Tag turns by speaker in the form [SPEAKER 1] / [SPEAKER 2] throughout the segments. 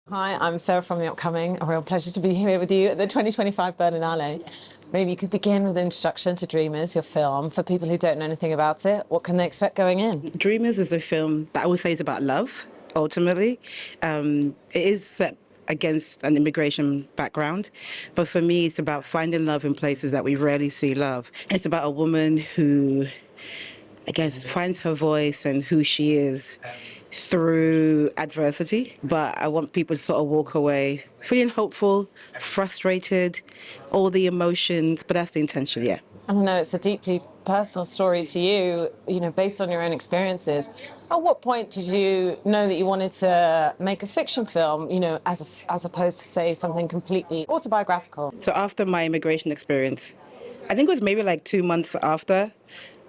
[SPEAKER 1] Hi, I'm Sarah from The Upcoming. A real pleasure to be here with you at the 2025 Berlinale. Maybe you could begin with an introduction to Dreamers, your film. For people who don't know anything about it, what can they expect going in?
[SPEAKER 2] Dreamers is a film that I would say is about love, ultimately. It is set against an immigration background, but for me, it's about finding love in places that we rarely see love. It's about a woman who, I guess, finds her voice and who she is through adversity. But I want people to sort of walk away feeling hopeful, frustrated, all the emotions, but that's the intention, yeah.
[SPEAKER 1] And I know it's a deeply personal story to you, based on your own experiences. At what point did you know that you wanted to make a fiction film, as opposed to, say, something completely autobiographical?
[SPEAKER 2] So after my immigration experience, I think it was maybe like 2 months after,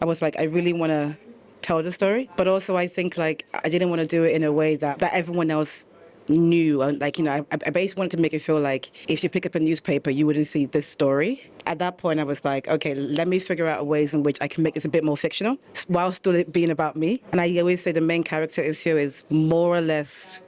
[SPEAKER 2] I was like, I really want to tell the story. But also I think like I didn't want to do it in a way that everyone else knew. Like, I basically wanted to make it feel like if you pick up a newspaper, you wouldn't see this story. At that point, I was like, okay, let me figure out ways in which I can make this a bit more fictional while still it being about me. And I always say the main character is more or less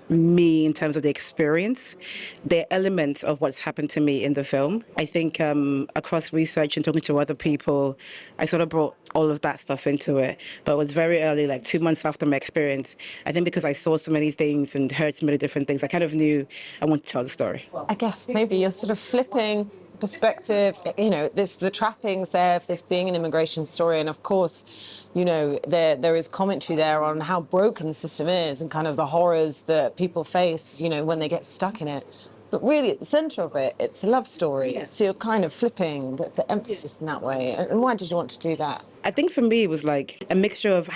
[SPEAKER 2] me in terms of the experience. There are elements of what's happened to me in the film. I think across research and talking to other people, I sort of brought all of that stuff into it. But it was very early, like 2 months after my experience. I think because I saw so many things and heard so many different things, I kind of knew I wanted to tell the story.
[SPEAKER 1] I guess maybe you're sort of flipping perspective. This the trappings there of this being an immigration story, and of course, there is commentary there on how broken the system is and kind of the horrors that people face, when they get stuck in it. But really, at the centre of it, it's a love story. So you're kind of flipping the emphasis in that way. And why did you want to do that?
[SPEAKER 2] I think for me, it was like a mixture of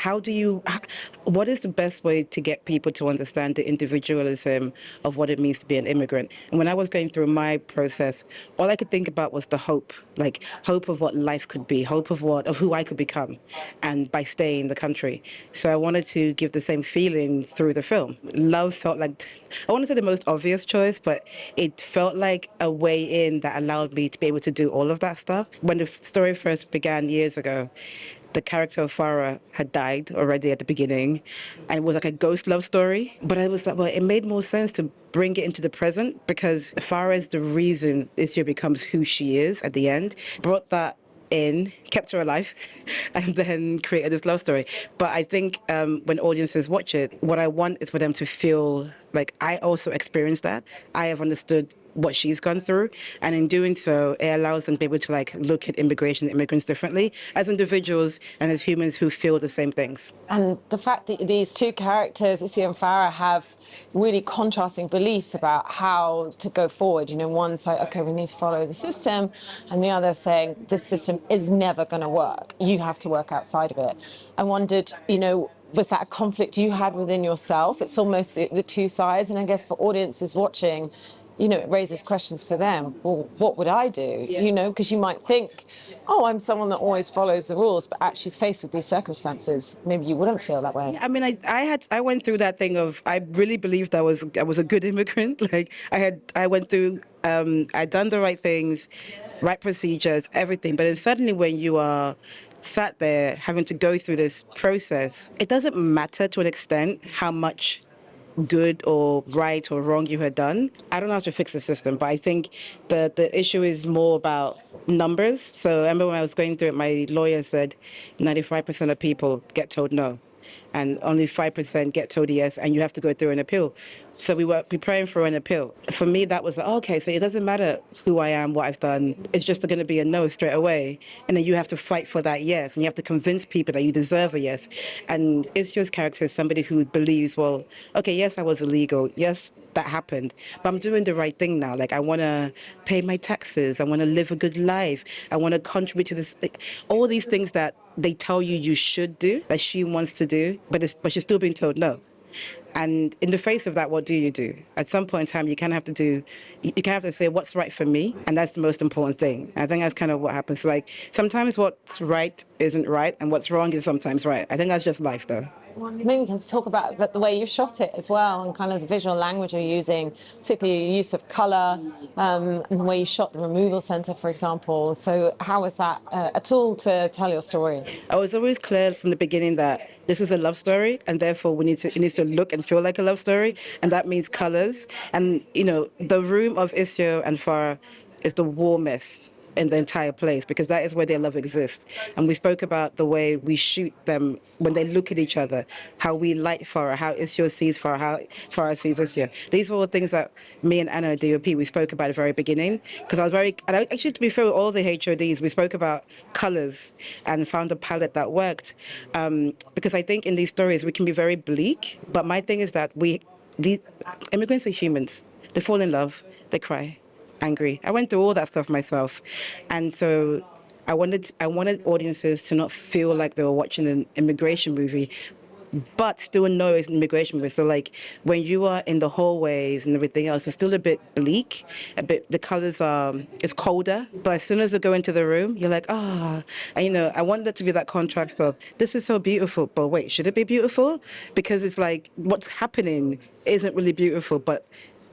[SPEAKER 2] what is the best way to get people to understand the individualism of what it means to be an immigrant. And when I was going through my process, all I could think about was the hope, like hope of what life could be, hope of who I could become, and by staying in the country. So I wanted to give the same feeling through the film. Love felt like, I want to say the most obvious choice, but it felt like a way in that allowed me to be able to do all of that stuff. When the story first began years ago, the character of Farah had died already at the beginning, and it was like a ghost love story. But I was like, well, it made more sense to bring it into the present because Farah is the reason this year becomes who she is at the end. Brought that in, kept her alive, and then created this love story. But I think when audiences watch it, what I want is for them to feel like I also experienced that. I have understood what she's gone through, and in doing so, it allows them to be able to like look at immigration, immigrants differently as individuals and as humans who feel the same things.
[SPEAKER 1] And the fact that these two characters, Issy and Farah, have really contrasting beliefs about how to go forward. One's like, okay, we need to follow the system, and the other saying, this system is never going to work. You have to work outside of it. I wondered, was that a conflict you had within yourself? It's almost the two sides, and I guess for audiences watching, it raises questions for them. Well, what would I do? Because you might think, oh, I'm someone that always follows the rules, but actually faced with these circumstances, maybe you wouldn't feel that way.
[SPEAKER 2] I mean, I went through that thing of I really believed I was a good immigrant. Like I went through I'd done the right things, right procedures, everything. But then suddenly when you are sat there having to go through this process, it doesn't matter to an extent how much good or right or wrong you had done. I don't know how to fix the system, but I think the issue is more about numbers. So I remember when I was going through it, my lawyer said 95% of people get told no, and only 5% get told yes, and you have to go through an appeal. So we were preparing for an appeal. For me, that was like, okay, so it doesn't matter who I am, what I've done. It's just going to be a no straight away. And then you have to fight for that yes, and you have to convince people that you deserve a yes. And Isyo's character is somebody who believes, well, okay, yes, I was illegal. Yes, that happened, but I'm doing the right thing now. Like I want to pay my taxes. I want to live a good life. I want to contribute to this. All these things that they tell you should do, that she wants to do, but she's still being told no. And in the face of that, what do you do? At some point in time, you kind of have to say what's right for me, and that's the most important thing. I think that's kind of what happens. Like sometimes what's right isn't right, and what's wrong is sometimes right. I think that's just life, though.
[SPEAKER 1] Maybe we can talk about the way you've shot it as well, and kind of the visual language you're using, particularly your use of colour, and the way you shot the removal centre, for example. So how was that a tool to tell your story?
[SPEAKER 2] I was always clear from the beginning that this is a love story, and therefore it needs to look and feel like a love story, and that means colours. And the room of Isio and Farah is the warmest in the entire place because that is where their love exists. And we spoke about the way we shoot them when they look at each other, how we light Farah, how Isio sees Farah, how Farah sees Isio. These were all things that me and Anna at DOP, we spoke about at the very beginning because actually, to be fair with all the HODs, we spoke about colours and found a palette that worked. Because I think in these stories we can be very bleak, but my thing is that the immigrants are humans. They fall in love, they cry, angry. I went through all that stuff myself, and so I wanted audiences to not feel like they were watching an immigration movie, but still know it's an immigration movie. So like when you are in the hallways and everything else, it's still a bit bleak, the colors are it's colder. But as soon as they go into the room, you're like, and I wanted that to be that contrast of this is so beautiful, but wait, should it be beautiful? Because it's like what's happening isn't really beautiful, but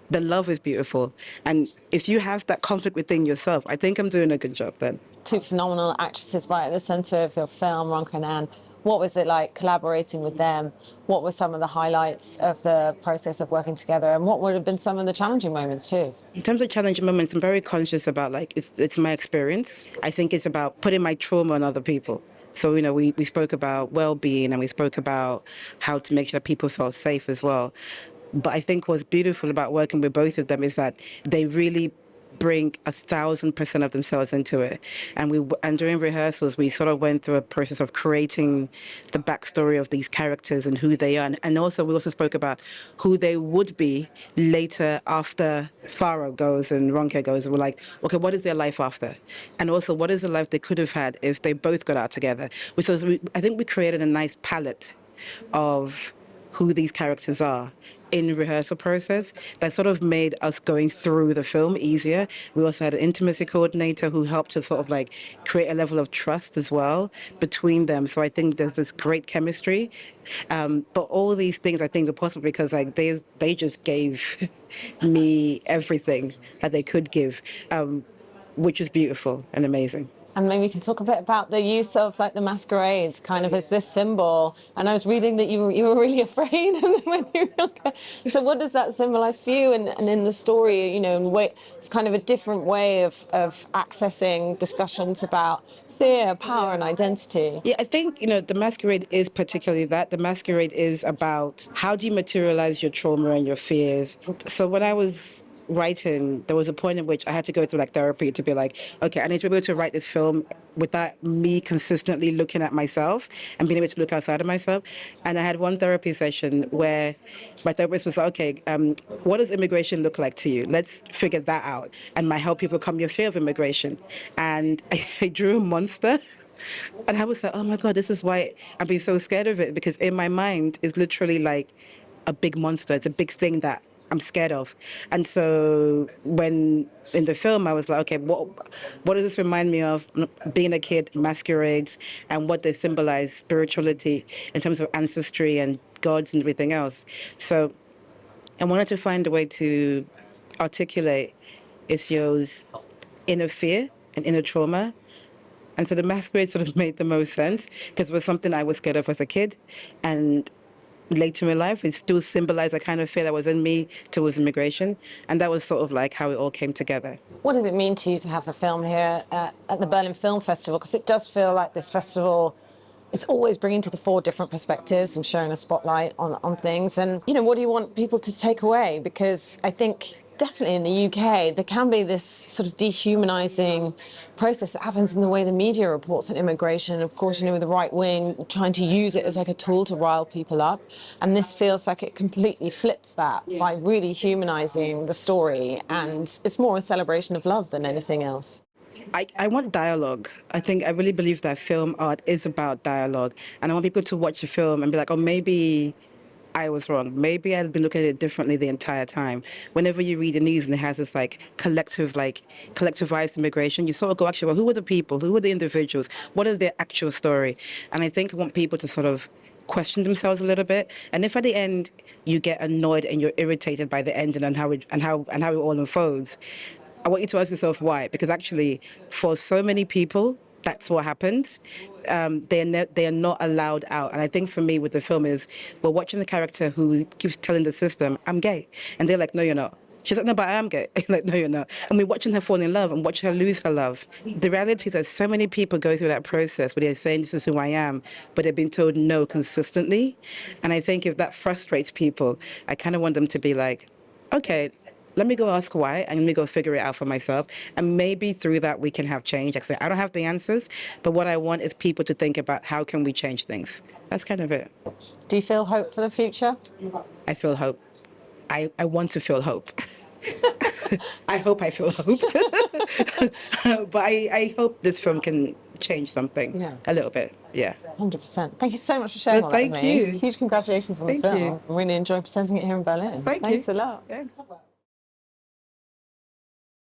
[SPEAKER 2] the love is beautiful. And if you have that conflict within yourself, I think I'm doing a good job then.
[SPEAKER 1] Two phenomenal actresses right at the centre of your film, Ronka and Anne. What was it like collaborating with them? What were some of the highlights of the process of working together? And what would have been some of the challenging moments too?
[SPEAKER 2] In terms of challenging moments, I'm very conscious about it's my experience. I think it's about putting my trauma on other people. So, we spoke about well-being and we spoke about how to make sure that people felt safe as well. But I think what's beautiful about working with both of them is that they really bring 1,000% of themselves into it. And during rehearsals, we sort of went through a process of creating the backstory of these characters and who they are. And also, we also spoke about who they would be later after Farah goes and Ronka goes. We're like, okay, what is their life after? And also, what is the life they could have had if they both got out together? Which was, I think we created a nice palette of who these characters are in the rehearsal process that sort of made us going through the film easier. We also had an intimacy coordinator who helped to sort of like create a level of trust as well between them. So I think there's this great chemistry. But all these things I think are possible because like they just gave me everything that they could give, which is beautiful and amazing.
[SPEAKER 1] And maybe you can talk a bit about the use of like the masquerades kind of as this symbol. And I was reading that you were really afraid when you were younger. So what does that symbolize for you? And in the story, in a way, it's kind of a different way of accessing discussions about fear, power and identity.
[SPEAKER 2] Yeah, I think, the masquerade is particularly that. The masquerade is about how do you materialize your trauma and your fears. So when I was writing, there was a point in which I had to go through like therapy to be like, okay, I need to be able to write this film without me consistently looking at myself and being able to look outside of myself. And I had one therapy session where my therapist was like, okay, what does immigration look like to you? Let's figure that out and might help you overcome your fear of immigration. And I drew a monster. And I was like, oh my God, this is why I've been so scared of it, because in my mind, it's literally like a big monster. It's a big thing that I'm scared of. And so when in the film, I was like, okay, what does this remind me of? Being a kid, masquerades, and what they symbolize, spirituality in terms of ancestry and gods and everything else. So I wanted to find a way to articulate Isio's inner fear and inner trauma. And so the masquerade sort of made the most sense because it was something I was scared of as a kid. And later in life, it still symbolized a kind of fear that was in me towards immigration. And that was sort of like how it all came together.
[SPEAKER 1] What does it mean to you to have the film here at the Berlin Film Festival? Because it does feel like this festival is always bringing to the fore different perspectives and showing a spotlight on things. And, what do you want people to take away? Because I think definitely in the UK, there can be this sort of dehumanizing process that happens in the way the media reports on immigration. Of course, with the right wing trying to use it as like a tool to rile people up. And this feels like it completely flips that by really humanizing the story. And it's more a celebration of love than anything else.
[SPEAKER 2] I want dialogue. I really believe that film art is about dialogue. And I want people to watch a film and be like, oh, maybe I was wrong. Maybe I'd been looking at it differently the entire time. Whenever you read the news and it has this collectivized immigration, you sort of go, actually, well, who are the people? Who are the individuals? What is their actual story? And I think I want people to sort of question themselves a little bit. And if at the end you get annoyed and you're irritated by the ending and how it all unfolds, I want you to ask yourself why. Because actually, for so many people, that's what happens. They are not allowed out. And I think for me with the film is, we're watching the character who keeps telling the system, I'm gay. And they're like, no, you're not. She's like, no, but I am gay. Like, no, you're not. And we're watching her fall in love and watch her lose her love. The reality is that so many people go through that process where they're saying, this is who I am, but they've been told no consistently. And I think if that frustrates people, I kind of want them to be like, okay, let me go ask why and let me go figure it out for myself. And maybe through that we can have change. Like I say, I don't have the answers, but what I want is people to think about how can we change things. That's kind of it.
[SPEAKER 1] Do you feel hope for the future?
[SPEAKER 2] I feel hope. I want to feel hope. I hope I feel hope. But I hope this film can change something a little bit. Yeah.
[SPEAKER 1] 100%. Thank you so much for sharing all that with me.
[SPEAKER 2] Thank you.
[SPEAKER 1] Huge congratulations on the film.
[SPEAKER 2] You.
[SPEAKER 1] I really enjoyed presenting it here in Berlin.
[SPEAKER 2] Thanks
[SPEAKER 1] a lot.
[SPEAKER 2] Thanks.